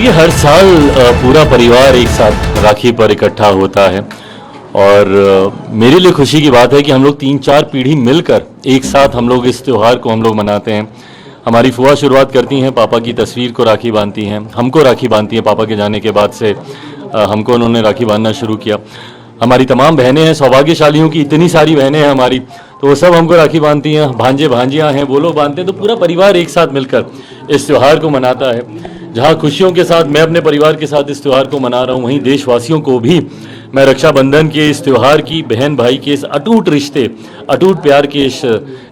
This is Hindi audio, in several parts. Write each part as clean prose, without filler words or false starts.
देखिए हर साल पूरा परिवार एक साथ राखी पर इकट्ठा होता है और मेरे लिए खुशी की बात है कि हम लोग 3-4 पीढ़ी मिलकर एक साथ हम लोग इस त्यौहार को हम लोग मनाते हैं। हमारी फुआ शुरुआत करती हैं, पापा की तस्वीर को राखी बांधती हैं, हमको राखी बांधती हैं। पापा के जाने के बाद से हमको उन्होंने राखी बांधना शुरू किया। हमारी तमाम बहनें हैं, सौभाग्यशालियों की इतनी सारी बहनें हैं हमारी, तो वो सब हमको राखी बांधती हैं। भांजे भांजियाँ हैं, वो लोग बांधते हैं। तो पूरा परिवार एक साथ मिलकर इस त्यौहार को मनाता है। जहाँ खुशियों के साथ मैं अपने परिवार के साथ इस त्यौहार को मना रहा हूँ, वहीं देशवासियों को भी मैं रक्षाबंधन के इस त्यौहार की, बहन भाई के इस अटूट रिश्ते, अटूट प्यार के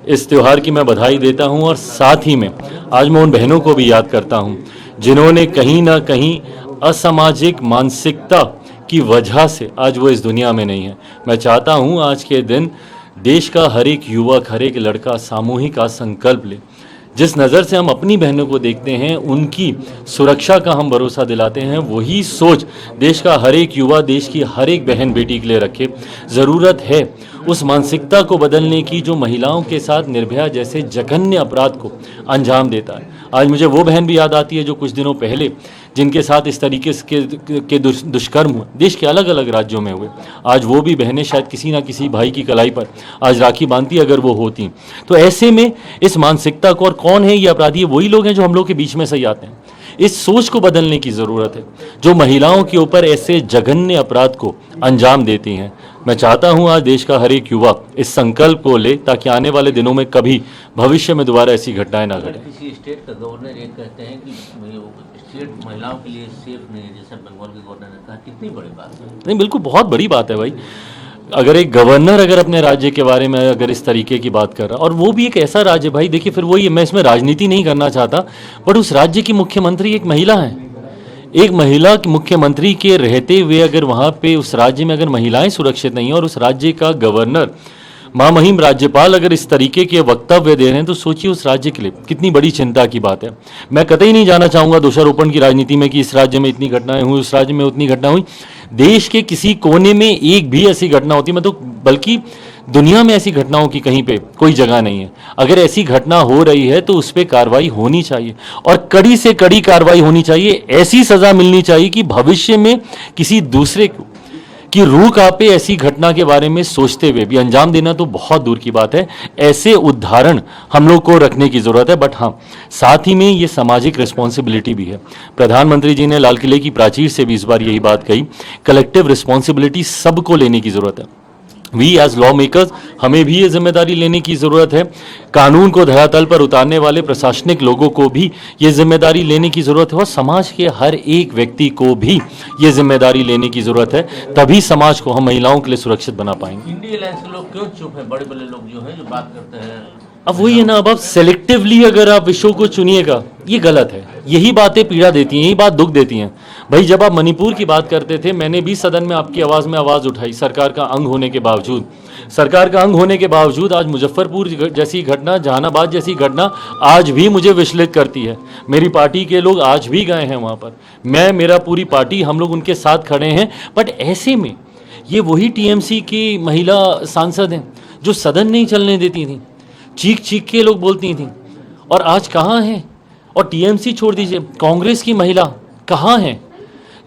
इस त्यौहार की मैं बधाई देता हूँ। और साथ ही में आज मैं उन बहनों को भी याद करता हूँ जिन्होंने कहीं ना कहीं असामाजिक मानसिकता की वजह से आज वो इस दुनिया में नहीं है। मैं चाहता हूँ आज के दिन देश का हर एक युवक, हर एक लड़का सामूहिक का संकल्प ले। जिस नज़र से हम अपनी बहनों को देखते हैं, उनकी सुरक्षा का हम भरोसा दिलाते हैं, वही सोच देश का हर एक युवा, देश की हर एक बहन बेटी के लिए रखे। ज़रूरत है उस मानसिकता को बदलने की जो महिलाओं के साथ निर्भया जैसे जघन्य अपराध को अंजाम देता है। आज मुझे वो बहन भी याद आती है जो कुछ दिनों पहले जिनके साथ इस तरीके के दुष्कर्म हुए, देश के अलग अलग राज्यों में हुए। आज वो भी बहनें शायद किसी ना किसी भाई की कलाई पर आज राखी बांधती अगर वो होती। तो ऐसे में इस मानसिकता को, और कौन है ये अपराधी, वही लोग हैं जो हम लोग के बीच में सही आते हैं। इस सोच को बदलने की ज़रूरत है जो महिलाओं के ऊपर ऐसे जघन्य अपराध को अंजाम देती हैं। मैं चाहता हूं आज देश का हर एक युवा इस संकल्प को ले ताकि आने वाले दिनों में कभी भविष्य में दोबारा ऐसी घटनाएं ना घटें। किसी स्टेट का गवर्नर ये कहते हैं कि स्टेट महिलाओं के लिए सेफ नहीं है, जैसे बंगाल के गवर्नर ने कहा, कितनी बड़ी बात है? नहीं, बिल्कुल बहुत बड़ी बात है भाई। अगर एक गवर्नर अगर अपने राज्य के बारे में अगर इस तरीके की बात कर रहा, और वो भी एक ऐसा राज्य, भाई देखिए फिर वही, मैं इसमें राजनीति नहीं करना चाहता, बट उस राज्य की मुख्यमंत्री एक महिला है। एक महिला की मुख्यमंत्री के रहते हुए अगर वहाँ पे उस राज्य में अगर महिलाएं सुरक्षित नहीं हैं और उस राज्य का गवर्नर, महामहिम राज्यपाल अगर इस तरीके के वक्तव्य दे रहे हैं, तो सोचिए उस राज्य के लिए कितनी बड़ी चिंता की बात है। मैं कतई नहीं जाना चाहूँगा दोषारोपण की राजनीति में कि इस राज्य में इतनी घटनाएं हुई, उस राज्य में उतनी घटना हुई। देश के किसी कोने में एक भी ऐसी घटना होती, मैं तो बल्कि दुनिया में ऐसी घटनाओं की कहीं पे कोई जगह नहीं है। अगर ऐसी घटना हो रही है तो उस पर कार्रवाई होनी चाहिए और कड़ी से कड़ी कार्रवाई होनी चाहिए। ऐसी सजा मिलनी चाहिए कि भविष्य में किसी दूसरे की रूह कांपे ऐसी घटना के बारे में सोचते हुए भी। अंजाम देना तो बहुत दूर की बात है, ऐसे उदाहरण हम लोग को रखने की जरूरत है। बट हाँ, साथ ही में ये सामाजिक रिस्पॉन्सिबिलिटी भी है। प्रधानमंत्री जी ने लाल किले की प्राचीर से भी इस बार यही बात कही, कलेक्टिव रिस्पॉन्सिबिलिटी सबको लेने की जरूरत है। वी एज लॉ मेकर्स, हमें भी ये जिम्मेदारी लेने की ज़रूरत है। कानून को धरातल पर उतारने वाले प्रशासनिक लोगों को भी ये जिम्मेदारी लेने की ज़रूरत है और समाज के हर एक व्यक्ति को भी ये जिम्मेदारी लेने की ज़रूरत है। तभी समाज को हम महिलाओं के लिए सुरक्षित बना पाएंगे। इंडिया अलायंस के लोग क्यों चुप हैं? बड़े बड़े लोग जो हैं जो बात करते हैं, अब वही है ना, अब आप सेलेक्टिवली अगर आप विषयों को चुनिएगा, ये गलत है। यही बातें पीड़ा देती हैं, यही बात दुख देती हैं। भाई जब आप मणिपुर की बात करते थे, मैंने भी सदन में आपकी आवाज़ में आवाज़ उठाई, सरकार का अंग होने के बावजूद। सरकार का अंग होने के बावजूद आज मुजफ्फरपुर जैसी घटना, जहानाबाद जैसी घटना आज भी मुझे विचलित करती है। मेरी पार्टी के लोग आज भी गए हैं वहाँ पर, मैं, मेरा पूरी पार्टी, हम लोग उनके साथ खड़े हैं। बट ऐसे में ये वही टीएमसी की महिला सांसद हैं जो सदन नहीं चलने देती थी, चीख चीख के लोग बोलती थी, और आज कहाँ हैं? और टीएमसी छोड़ दीजिए, कांग्रेस की महिला कहाँ हैं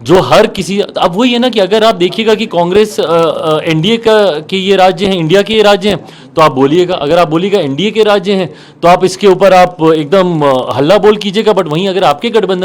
जो हर किसी, अब वही है ना कि अगर आप देखिएगा कि कांग्रेस एनडीए के ये राज्य हैं, इंडिया के ये राज्य हैं, तो आप बोलिएगा, अगर आप बोलिएगा एनडीए के राज्य हैं तो आप इसके ऊपर आप एकदम हल्ला बोल कीजिएगा। बट वहीं अगर आपके गठबंधन